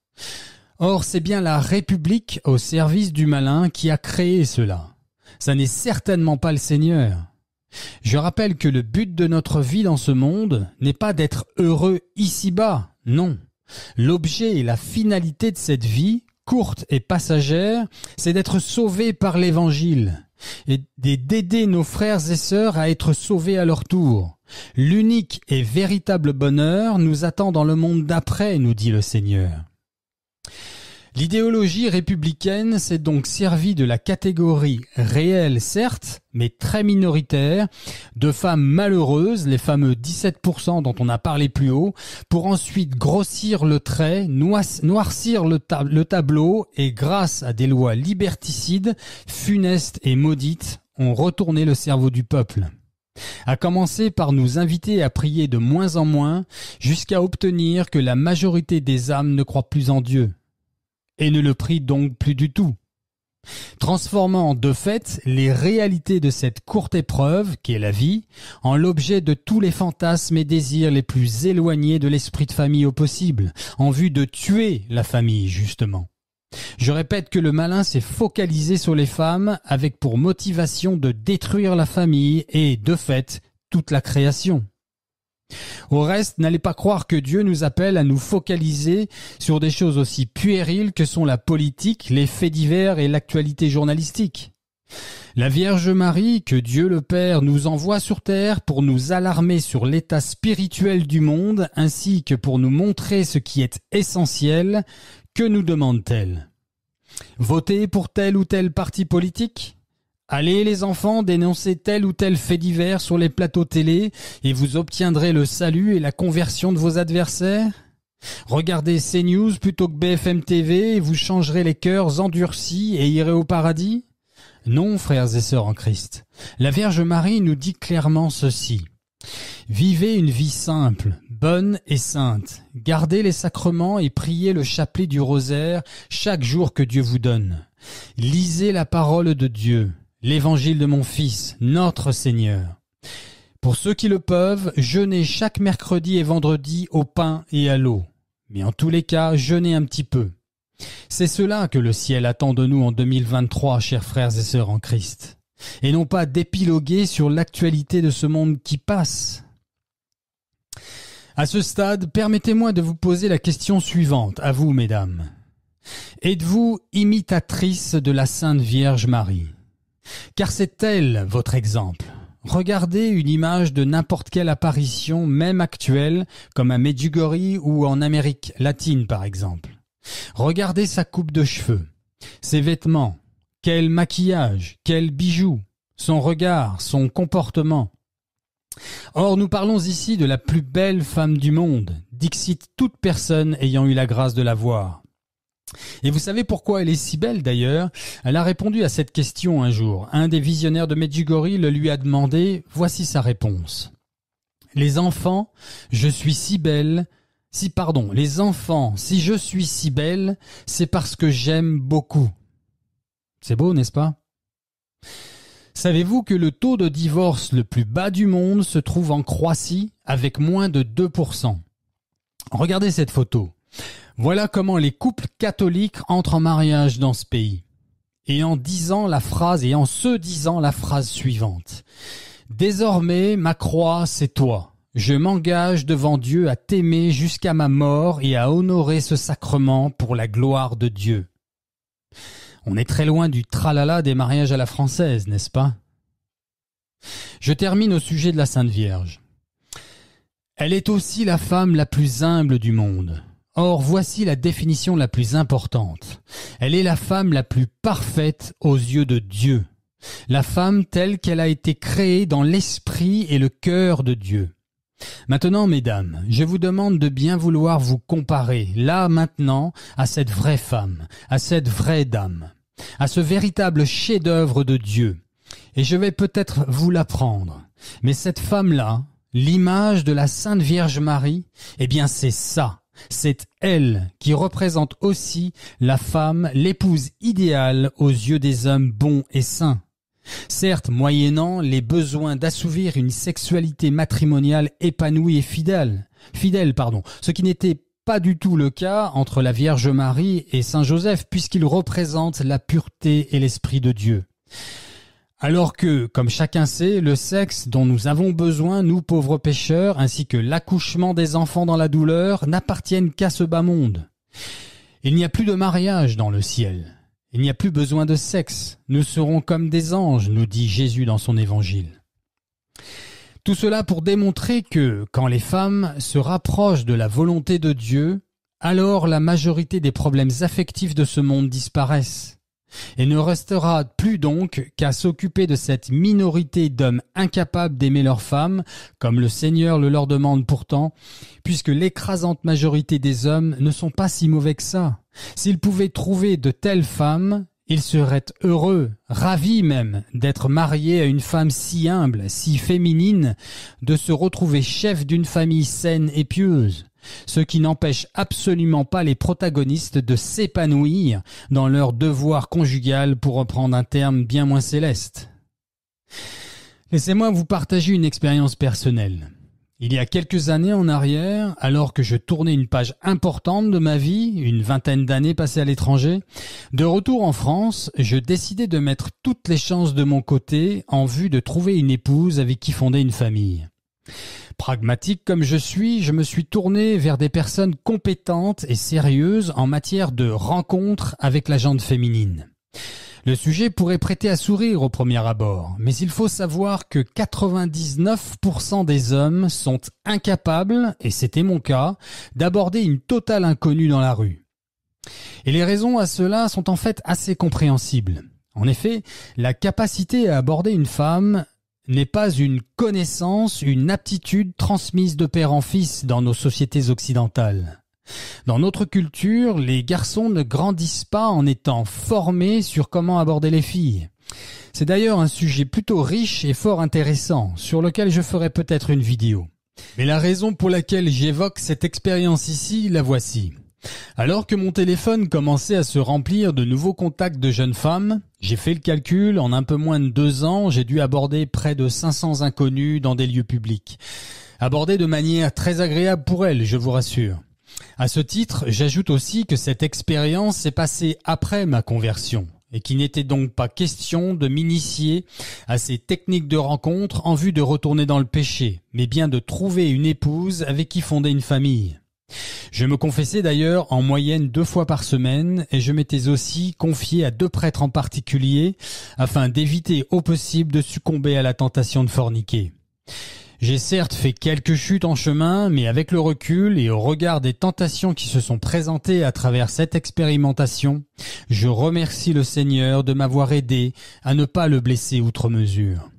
Or, c'est bien la République au service du malin qui a créé cela. Ça n'est certainement pas le Seigneur. Je rappelle que le but de notre vie dans ce monde n'est pas d'être heureux ici-bas, non. L'objet et la finalité de cette vie, courte et passagère, c'est d'être sauvé par l'Évangile et d'aider nos frères et sœurs à être sauvés à leur tour. L'unique et véritable bonheur nous attend dans le monde d'après, nous dit le Seigneur. L'idéologie républicaine s'est donc servie de la catégorie réelle, certes, mais très minoritaire, de femmes malheureuses, les fameux 17% dont on a parlé plus haut, pour ensuite grossir le trait, noircir le tableau et grâce à des lois liberticides, funestes et maudites, ont retourné le cerveau du peuple. À commencer par nous inviter à prier de moins en moins, jusqu'à obtenir que la majorité des âmes ne croient plus en Dieu. Et ne le prie donc plus du tout, transformant de fait les réalités de cette courte épreuve, qui est la vie, en l'objet de tous les fantasmes et désirs les plus éloignés de l'esprit de famille au possible, en vue de tuer la famille, justement. Je répète que le malin s'est focalisé sur les femmes avec pour motivation de détruire la famille et, de fait, toute la création. Au reste, n'allez pas croire que Dieu nous appelle à nous focaliser sur des choses aussi puériles que sont la politique, les faits divers et l'actualité journalistique. La Vierge Marie, que Dieu le Père nous envoie sur terre pour nous alarmer sur l'état spirituel du monde ainsi que pour nous montrer ce qui est essentiel, que nous demande-t-elle ? Voter pour tel ou tel parti politique ? Allez les enfants dénoncer tel ou tel fait divers sur les plateaux télé et vous obtiendrez le salut et la conversion de vos adversaires. Regardez CNews plutôt que BFM TV et vous changerez les cœurs endurcis et irez au paradis. Non, frères et sœurs en Christ. La Vierge Marie nous dit clairement ceci. Vivez une vie simple, bonne et sainte. Gardez les sacrements et priez le chapelet du rosaire chaque jour que Dieu vous donne. Lisez la parole de Dieu. L'évangile de mon Fils, notre Seigneur. Pour ceux qui le peuvent, jeûnez chaque mercredi et vendredi au pain et à l'eau. Mais en tous les cas, jeûnez un petit peu. C'est cela que le ciel attend de nous en 2023, chers frères et sœurs en Christ. Et non pas d'épiloguer sur l'actualité de ce monde qui passe. À ce stade, permettez-moi de vous poser la question suivante, à vous, mesdames. Êtes-vous imitatrice de la Sainte Vierge Marie? Car c'est elle votre exemple. Regardez une image de n'importe quelle apparition, même actuelle, comme à Medjugorje ou en Amérique latine par exemple. Regardez sa coupe de cheveux, ses vêtements, quel maquillage, quels bijoux, son regard, son comportement. Or, nous parlons ici de la plus belle femme du monde, dixit toute personne ayant eu la grâce de la voir. Et vous savez pourquoi elle est si belle d'ailleurs? Elle a répondu à cette question un jour. Un des visionnaires de Medjugorje le lui a demandé, voici sa réponse. Les enfants, je suis si belle, les enfants, si je suis si belle, c'est parce que j'aime beaucoup. C'est beau, n'est-ce pas? Savez-vous que le taux de divorce le plus bas du monde se trouve en Croatie avec moins de 2%? Regardez cette photo. Voilà comment les couples catholiques entrent en mariage dans ce pays. Et en se disant la phrase suivante. Désormais, ma croix, c'est toi. Je m'engage devant Dieu à t'aimer jusqu'à ma mort et à honorer ce sacrement pour la gloire de Dieu. On est très loin du tralala des mariages à la française, n'est-ce pas? Je termine au sujet de la Sainte Vierge. Elle est aussi la femme la plus humble du monde. Or, voici la définition la plus importante. Elle est la femme la plus parfaite aux yeux de Dieu. La femme telle qu'elle a été créée dans l'esprit et le cœur de Dieu. Maintenant, mesdames, je vous demande de bien vouloir vous comparer, là, maintenant, à cette vraie femme, à cette vraie dame, à ce véritable chef-d'œuvre de Dieu. Et je vais peut-être vous l'apprendre. Mais cette femme-là, l'image de la Sainte Vierge Marie, eh bien c'est ça. C'est elle qui représente aussi la femme, l'épouse idéale aux yeux des hommes bons et saints. Certes, moyennant les besoins d'assouvir une sexualité matrimoniale épanouie et fidèle, ce qui n'était pas du tout le cas entre la Vierge Marie et Saint Joseph, puisqu'ils représentent la pureté et l'Esprit de Dieu. Alors que, comme chacun sait, le sexe dont nous avons besoin, nous pauvres pécheurs, ainsi que l'accouchement des enfants dans la douleur, n'appartiennent qu'à ce bas monde. Il n'y a plus de mariage dans le ciel. Il n'y a plus besoin de sexe. Nous serons comme des anges, nous dit Jésus dans son évangile. Tout cela pour démontrer que, quand les femmes se rapprochent de la volonté de Dieu, alors la majorité des problèmes affectifs de ce monde disparaissent. Et ne restera plus donc qu'à s'occuper de cette minorité d'hommes incapables d'aimer leurs femmes, comme le Seigneur le leur demande pourtant, puisque l'écrasante majorité des hommes ne sont pas si mauvais que ça. S'ils pouvaient trouver de telles femmes, ils seraient heureux, ravis même, d'être mariés à une femme si humble, si féminine, de se retrouver chef d'une famille saine et pieuse. Ce qui n'empêche absolument pas les protagonistes de s'épanouir dans leur devoir conjugal, pour reprendre un terme bien moins céleste. Laissez-moi vous partager une expérience personnelle. Il y a quelques années en arrière, alors que je tournais une page importante de ma vie, une vingtaine d'années passées à l'étranger, de retour en France, je décidai de mettre toutes les chances de mon côté en vue de trouver une épouse avec qui fonder une famille. Pragmatique comme je me suis tourné vers des personnes compétentes et sérieuses en matière de rencontres avec la gente féminine. Le sujet pourrait prêter à sourire au premier abord, mais il faut savoir que 99% des hommes sont incapables, et c'était mon cas, d'aborder une totale inconnue dans la rue. Et les raisons à cela sont en fait assez compréhensibles. En effet, la capacité à aborder une femme n'est pas une connaissance, une aptitude transmise de père en fils dans nos sociétés occidentales. Dans notre culture, les garçons ne grandissent pas en étant formés sur comment aborder les filles. C'est d'ailleurs un sujet plutôt riche et fort intéressant, sur lequel je ferai peut-être une vidéo. Mais la raison pour laquelle j'évoque cette expérience ici, la voici. Alors que mon téléphone commençait à se remplir de nouveaux contacts de jeunes femmes, J'ai fait le calcul, en un peu moins de 2 ans, j'ai dû aborder près de 500 inconnus dans des lieux publics. Aborder de manière très agréable pour elles, je vous rassure. À ce titre, j'ajoute aussi que cette expérience s'est passée après ma conversion et qu'il n'était donc pas question de m'initier à ces techniques de rencontre en vue de retourner dans le péché, mais bien de trouver une épouse avec qui fonder une famille. Je me confessais d'ailleurs en moyenne 2 fois par semaine et je m'étais aussi confié à 2 prêtres en particulier afin d'éviter au possible de succomber à la tentation de forniquer. J'ai certes fait quelques chutes en chemin, mais avec le recul et au regard des tentations qui se sont présentées à travers cette expérimentation, je remercie le Seigneur de m'avoir aidé à ne pas le blesser outre mesure.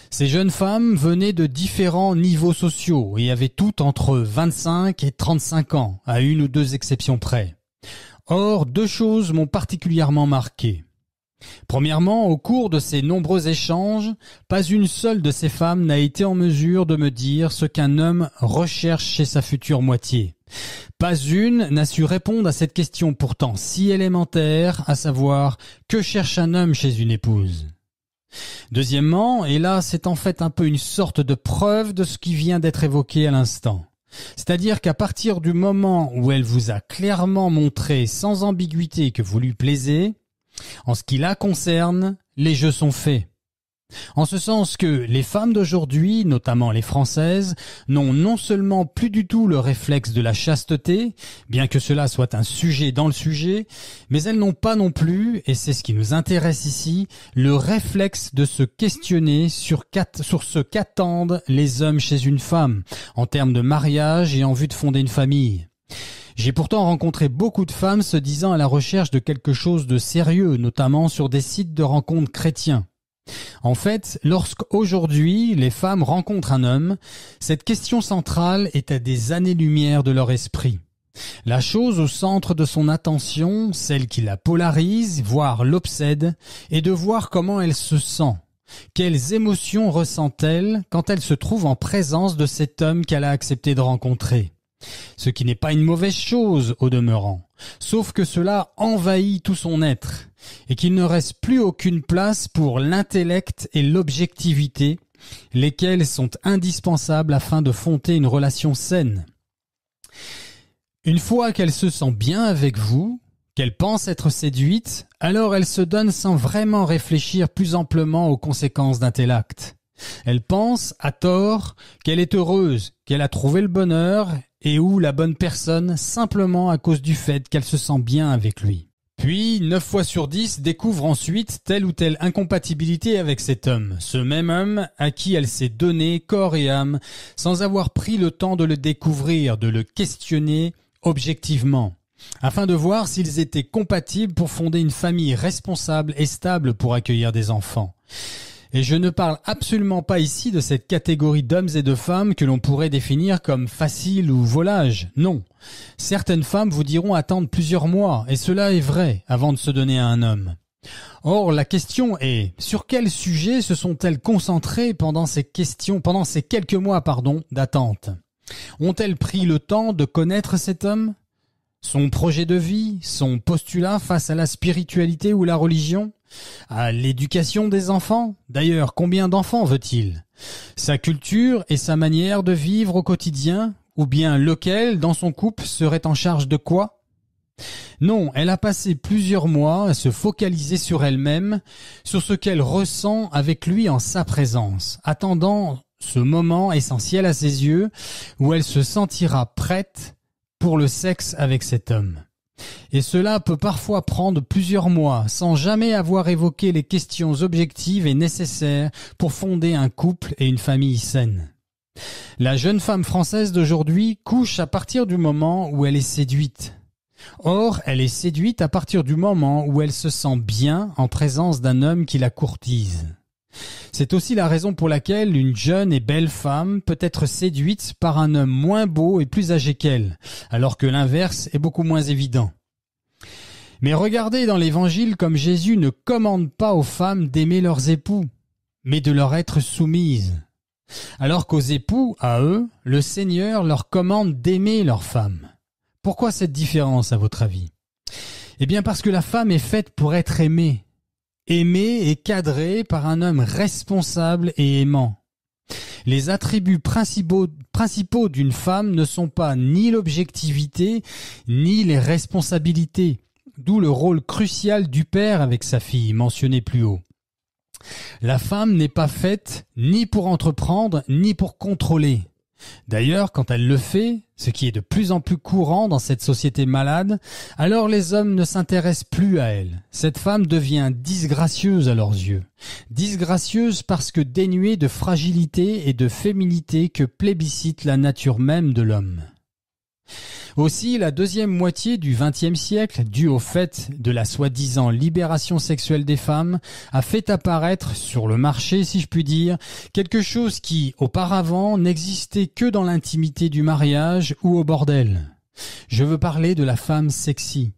Ces jeunes femmes venaient de différents niveaux sociaux et avaient toutes entre 25 et 35 ans, à 1 ou 2 exceptions près. Or, 2 choses m'ont particulièrement marqué. Premièrement, au cours de ces nombreux échanges, pas une seule de ces femmes n'a été en mesure de me dire ce qu'un homme recherche chez sa future moitié. Pas une n'a su répondre à cette question pourtant si élémentaire, à savoir « Que cherche un homme chez une épouse ?» Deuxièmement, et là c'est en fait un peu une sorte de preuve de ce qui vient d'être évoqué à l'instant. C'est-à-dire qu'à partir du moment où elle vous a clairement montré sans ambiguïté que vous lui plaisez, en ce qui la concerne, les jeux sont faits. En ce sens que les femmes d'aujourd'hui, notamment les françaises, n'ont non seulement plus du tout le réflexe de la chasteté, bien que cela soit un sujet dans le sujet, mais elles n'ont pas non plus, et c'est ce qui nous intéresse ici, le réflexe de se questionner sur ce qu'attendent les hommes chez une femme, en termes de mariage et en vue de fonder une famille. J'ai pourtant rencontré beaucoup de femmes se disant à la recherche de quelque chose de sérieux, notamment sur des sites de rencontres chrétiens. En fait, lorsqu'aujourd'hui les femmes rencontrent un homme, cette question centrale est à des années-lumière de leur esprit. La chose au centre de son attention, celle qui la polarise, voire l'obsède, est de voir comment elle se sent. Quelles émotions ressent-elle quand elle se trouve en présence de cet homme qu'elle a accepté de rencontrer ? Ce qui n'est pas une mauvaise chose au demeurant, sauf que cela envahit tout son être, et qu'il ne reste plus aucune place pour l'intellect et l'objectivité, lesquels sont indispensables afin de fonder une relation saine. Une fois qu'elle se sent bien avec vous, qu'elle pense être séduite, alors elle se donne sans vraiment réfléchir plus amplement aux conséquences d'un tel acte. Elle pense, à tort, qu'elle est heureuse, qu'elle a trouvé le bonheur et ou la bonne personne simplement à cause du fait qu'elle se sent bien avec lui. Puis, 9 fois sur 10 découvre ensuite telle ou telle incompatibilité avec cet homme, ce même homme à qui elle s'est donné corps et âme, sans avoir pris le temps de le découvrir, de le questionner objectivement, afin de voir s'ils étaient compatibles pour fonder une famille responsable et stable pour accueillir des enfants. Et je ne parle absolument pas ici de cette catégorie d'hommes et de femmes que l'on pourrait définir comme facile ou volage. Non. Certaines femmes vous diront attendre plusieurs mois, et cela est vrai, avant de se donner à un homme. Or, la question est, sur quel sujet se sont-elles concentrées pendant ces quelques mois, d'attente? Ont-elles pris le temps de connaître cet homme? Son projet de vie, son postulat face à la spiritualité ou la religion? À l'éducation des enfants? D'ailleurs, combien d'enfants veut-il? Sa culture et sa manière de vivre au quotidien? Ou bien lequel, dans son couple, serait en charge de quoi? Non, elle a passé plusieurs mois à se focaliser sur elle-même, sur ce qu'elle ressent avec lui en sa présence, attendant ce moment essentiel à ses yeux où elle se sentira prête pour le sexe avec cet homme. Et cela peut parfois prendre plusieurs mois sans jamais avoir évoqué les questions objectives et nécessaires pour fonder un couple et une famille saine. La jeune femme française d'aujourd'hui couche à partir du moment où elle est séduite. Or, elle est séduite à partir du moment où elle se sent bien en présence d'un homme qui la courtise. C'est aussi la raison pour laquelle une jeune et belle femme peut être séduite par un homme moins beau et plus âgé qu'elle, alors que l'inverse est beaucoup moins évident. Mais regardez dans l'Évangile comme Jésus ne commande pas aux femmes d'aimer leurs époux, mais de leur être soumises. Alors qu'aux époux, à eux, le Seigneur leur commande d'aimer leurs femmes. Pourquoi cette différence à votre avis? Eh bien parce que la femme est faite pour être aimée. aimée et cadrée par un homme responsable et aimant. Les attributs principaux d'une femme ne sont pas ni l'objectivité, ni les responsabilités, d'où le rôle crucial du père avec sa fille, mentionné plus haut. La femme n'est pas faite ni pour entreprendre, ni pour contrôler. D'ailleurs, quand elle le fait, ce qui est de plus en plus courant dans cette société malade, alors les hommes ne s'intéressent plus à elle. Cette femme devient disgracieuse à leurs yeux. Disgracieuse parce que dénuée de fragilité et de féminité que plébiscite la nature même de l'homme. Aussi, la deuxième moitié du XXe siècle, due au fait de la soi-disant libération sexuelle des femmes, a fait apparaître sur le marché, si je puis dire, quelque chose qui, auparavant, n'existait que dans l'intimité du mariage ou au bordel. Je veux parler de la femme sexy.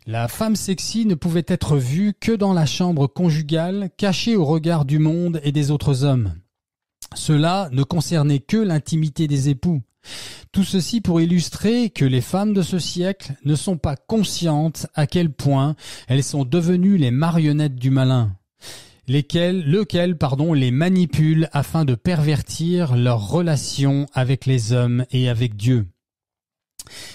La femme sexy ne pouvait être vue que dans la chambre conjugale, cachée au regard du monde et des autres hommes. Cela ne concernait que l'intimité des époux. Tout ceci pour illustrer que les femmes de ce siècle ne sont pas conscientes à quel point elles sont devenues les marionnettes du malin, lequel les manipule afin de pervertir leurs relations avec les hommes et avec Dieu.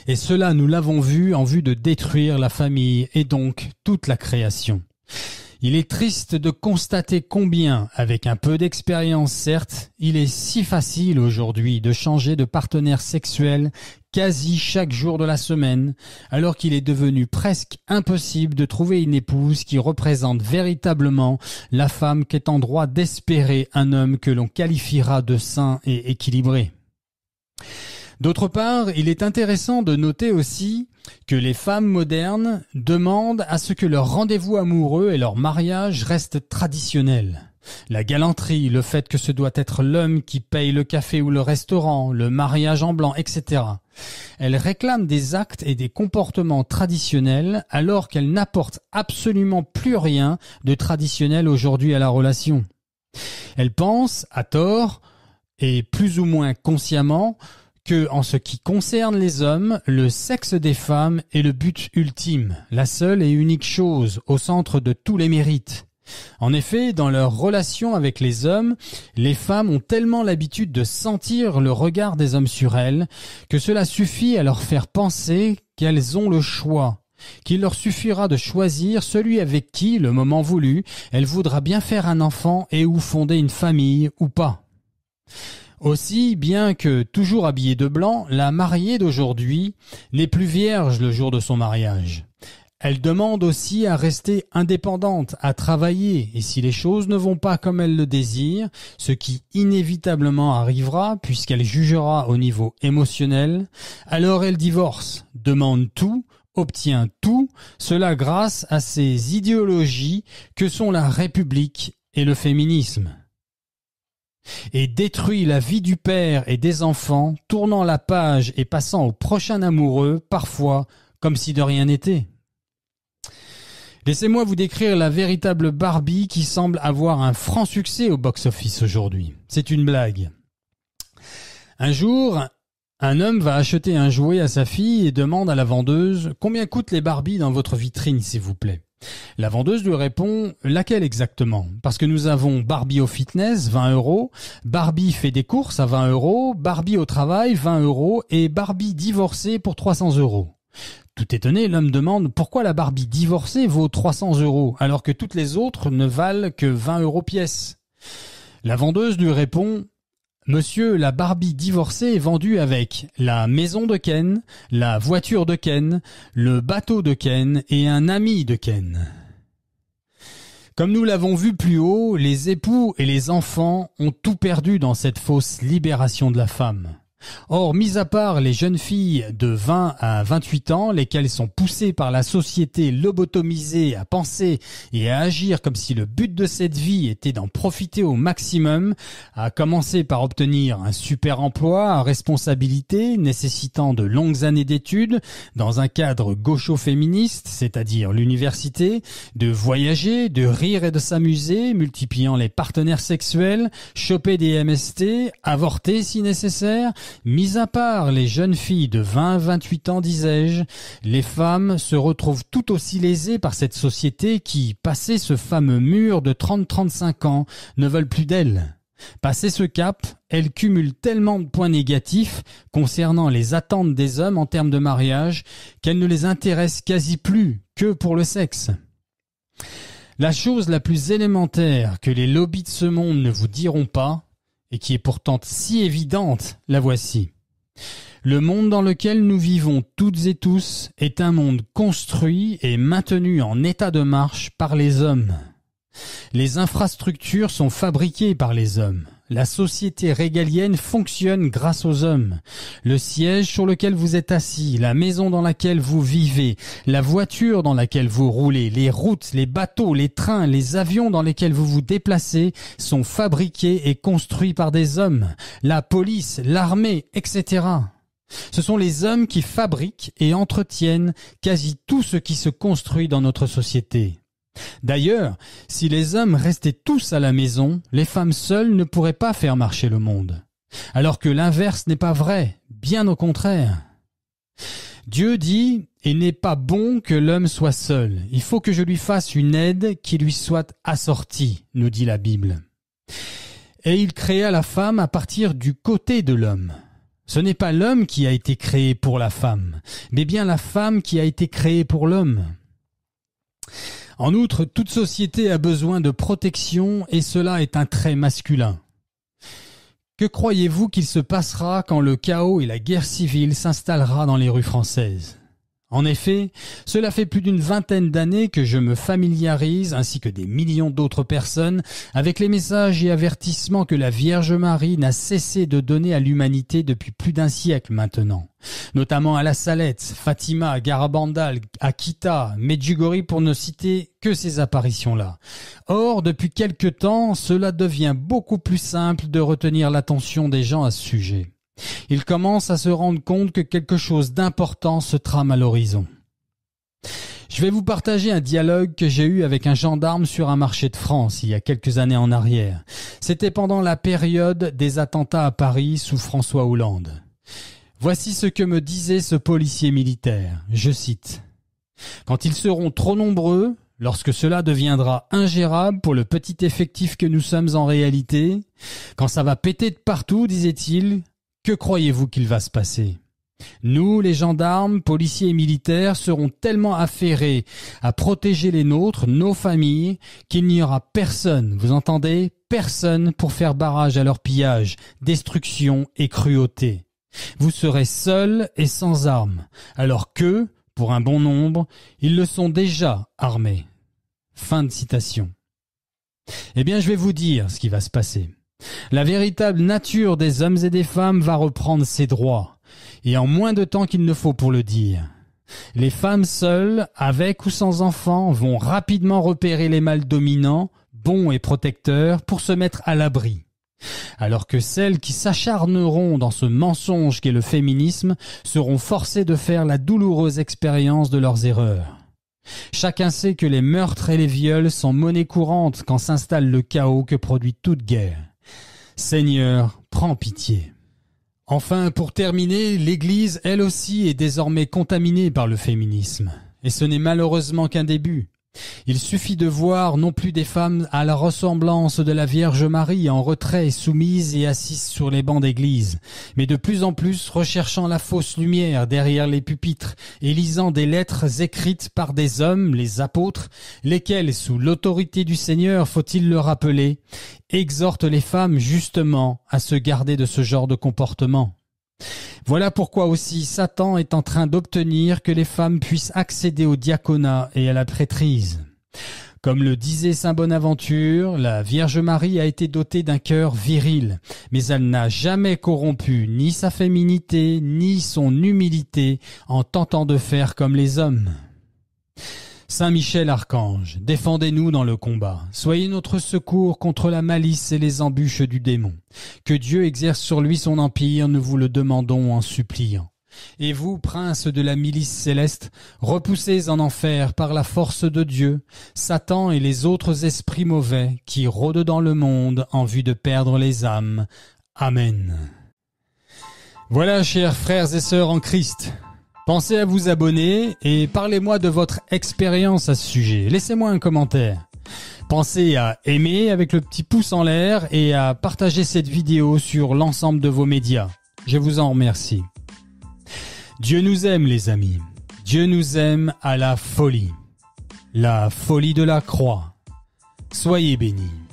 Et cela, nous l'avons vu en vue de détruire la famille et donc toute la création. Il est triste de constater combien, avec un peu d'expérience certes, il est si facile aujourd'hui de changer de partenaire sexuel quasi chaque jour de la semaine, alors qu'il est devenu presque impossible de trouver une épouse qui représente véritablement la femme qu'est en droit d'espérer un homme que l'on qualifiera de sain et équilibré. D'autre part, il est intéressant de noter aussi que les femmes modernes demandent à ce que leur rendez-vous amoureux et leur mariage restent traditionnels. La galanterie, le fait que ce doit être l'homme qui paye le café ou le restaurant, le mariage en blanc, etc. Elles réclament des actes et des comportements traditionnels alors qu'elles n'apportent absolument plus rien de traditionnel aujourd'hui à la relation. Elles pensent, à tort, et plus ou moins consciemment, que, en ce qui concerne les hommes, le sexe des femmes est le but ultime, la seule et unique chose, au centre de tous les mérites. En effet, dans leur relation avec les hommes, les femmes ont tellement l'habitude de sentir le regard des hommes sur elles, que cela suffit à leur faire penser qu'elles ont le choix, qu'il leur suffira de choisir celui avec qui, le moment voulu, elle voudra bien faire un enfant et ou fonder une famille ou pas. Aussi, bien que toujours habillée de blanc, la mariée d'aujourd'hui n'est plus vierge le jour de son mariage. Elle demande aussi à rester indépendante, à travailler, et si les choses ne vont pas comme elle le désire, ce qui inévitablement arrivera puisqu'elle jugera au niveau émotionnel, alors elle divorce, demande tout, obtient tout, cela grâce à ces idéologies que sont la République et le féminisme. Et détruit la vie du père et des enfants, tournant la page et passant au prochain amoureux, parfois comme si de rien n'était. Laissez-moi vous décrire la véritable Barbie qui semble avoir un franc succès au box-office aujourd'hui. C'est une blague. Un jour, un homme va acheter un jouet à sa fille et demande à la vendeuse « Combien coûtent les Barbies dans votre vitrine, s'il vous plaît ?» La vendeuse lui répond « Laquelle exactement ? Parce que nous avons Barbie au fitness, 20 €, Barbie fait des courses à 20 €, Barbie au travail, 20 € et Barbie divorcée pour 300 €. Tout étonné, l'homme demande « Pourquoi la Barbie divorcée vaut 300 € alors que toutes les autres ne valent que 20 € pièce ?» La vendeuse lui répond « Monsieur, la Barbie divorcée est vendue avec la maison de Ken, la voiture de Ken, le bateau de Ken et un ami de Ken. » Comme nous l'avons vu plus haut, les époux et les enfants ont tout perdu dans cette fausse libération de la femme. Or, mis à part les jeunes filles de 20 à 28 ans, lesquelles sont poussées par la société lobotomisée à penser et à agir comme si le but de cette vie était d'en profiter au maximum, à commencer par obtenir un super emploi à responsabilité nécessitant de longues années d'études dans un cadre gaucho-féministe, c'est-à-dire l'université, de voyager, de rire et de s'amuser, multipliant les partenaires sexuels, choper des MST, avorter si nécessaire, Mis à part les jeunes filles de 20 à 28 ans, disais-je, les femmes se retrouvent tout aussi lésées par cette société qui, passé ce fameux mur de 30-35 ans, ne veulent plus d'elles. Passé ce cap, elles cumulent tellement de points négatifs concernant les attentes des hommes en termes de mariage qu'elles ne les intéressent quasi plus que pour le sexe. La chose la plus élémentaire que les lobbies de ce monde ne vous diront pas, et qui est pourtant si évidente, la voici. Le monde dans lequel nous vivons toutes et tous est un monde construit et maintenu en état de marche par les hommes. Les infrastructures sont fabriquées par les hommes. La société régalienne fonctionne grâce aux hommes. Le siège sur lequel vous êtes assis, la maison dans laquelle vous vivez, la voiture dans laquelle vous roulez, les routes, les bateaux, les trains, les avions dans lesquels vous vous déplacez sont fabriqués et construits par des hommes. La police, l'armée, etc. Ce sont les hommes qui fabriquent et entretiennent quasi tout ce qui se construit dans notre société. D'ailleurs, si les hommes restaient tous à la maison, les femmes seules ne pourraient pas faire marcher le monde. Alors que l'inverse n'est pas vrai, bien au contraire. Dieu dit « Il n'est pas bon que l'homme soit seul. Il faut que je lui fasse une aide qui lui soit assortie », nous dit la Bible. Et il créa la femme à partir du côté de l'homme. Ce n'est pas l'homme qui a été créé pour la femme, mais bien la femme qui a été créée pour l'homme. En outre, toute société a besoin de protection et cela est un trait masculin. Que croyez-vous qu'il se passera quand le chaos et la guerre civile s'installera dans les rues françaises ? En effet, cela fait plus d'une vingtaine d'années que je me familiarise, ainsi que des millions d'autres personnes, avec les messages et avertissements que la Vierge Marie n'a cessé de donner à l'humanité depuis plus d'un siècle maintenant. Notamment à La Salette, Fatima, Garabandal, Akita, Medjugorje pour ne citer que ces apparitions-là. Or, depuis quelque temps, cela devient beaucoup plus simple de retenir l'attention des gens à ce sujet. Ils commencent à se rendre compte que quelque chose d'important se trame à l'horizon. Je vais vous partager un dialogue que j'ai eu avec un gendarme sur un marché de France il y a quelques années en arrière. C'était pendant la période des attentats à Paris sous François Hollande. Voici ce que me disait ce policier militaire. Je cite. « Quand ils seront trop nombreux, lorsque cela deviendra ingérable pour le petit effectif que nous sommes en réalité, quand ça va péter de partout, disait-il, que croyez-vous qu'il va se passer ? Nous, les gendarmes, policiers et militaires, serons tellement affairés à protéger les nôtres, nos familles, qu'il n'y aura personne, vous entendez, personne pour faire barrage à leur pillage, destruction et cruauté. Vous serez seuls et sans armes, alors que, pour un bon nombre, ils le sont déjà armés. » Fin de citation. Eh bien, je vais vous dire ce qui va se passer. La véritable nature des hommes et des femmes va reprendre ses droits, et en moins de temps qu'il ne faut pour le dire. Les femmes seules, avec ou sans enfants, vont rapidement repérer les mâles dominants, bons et protecteurs, pour se mettre à l'abri. Alors que celles qui s'acharneront dans ce mensonge qu'est le féminisme seront forcées de faire la douloureuse expérience de leurs erreurs. Chacun sait que les meurtres et les viols sont monnaie courante quand s'installe le chaos que produit toute guerre. Seigneur, prends pitié. Enfin, pour terminer, l'Église, elle aussi, est désormais contaminée par le féminisme. Et ce n'est malheureusement qu'un début. Il suffit de voir non plus des femmes à la ressemblance de la Vierge Marie en retrait, soumises et assises sur les bancs d'église, mais de plus en plus recherchant la fausse lumière derrière les pupitres et lisant des lettres écrites par des hommes, les apôtres, lesquels, sous l'autorité du Seigneur, faut-il le rappeler, exhortent les femmes justement à se garder de ce genre de comportement. Voilà pourquoi aussi Satan est en train d'obtenir que les femmes puissent accéder au diaconat et à la prêtrise. Comme le disait saint Bonaventure, la Vierge Marie a été dotée d'un cœur viril, mais elle n'a jamais corrompu ni sa féminité ni son humilité en tentant de faire comme les hommes. Saint Michel Archange, défendez-nous dans le combat. Soyez notre secours contre la malice et les embûches du démon. Que Dieu exerce sur lui son empire, nous vous le demandons en suppliant. Et vous, princes de la milice céleste, repoussez en enfer par la force de Dieu, Satan et les autres esprits mauvais qui rôdent dans le monde en vue de perdre les âmes. Amen. Voilà, chers frères et sœurs en Christ, pensez à vous abonner et parlez-moi de votre expérience à ce sujet. Laissez-moi un commentaire. Pensez à aimer avec le petit pouce en l'air et à partager cette vidéo sur l'ensemble de vos médias. Je vous en remercie. Dieu nous aime, les amis. Dieu nous aime à la folie de la croix. Soyez bénis.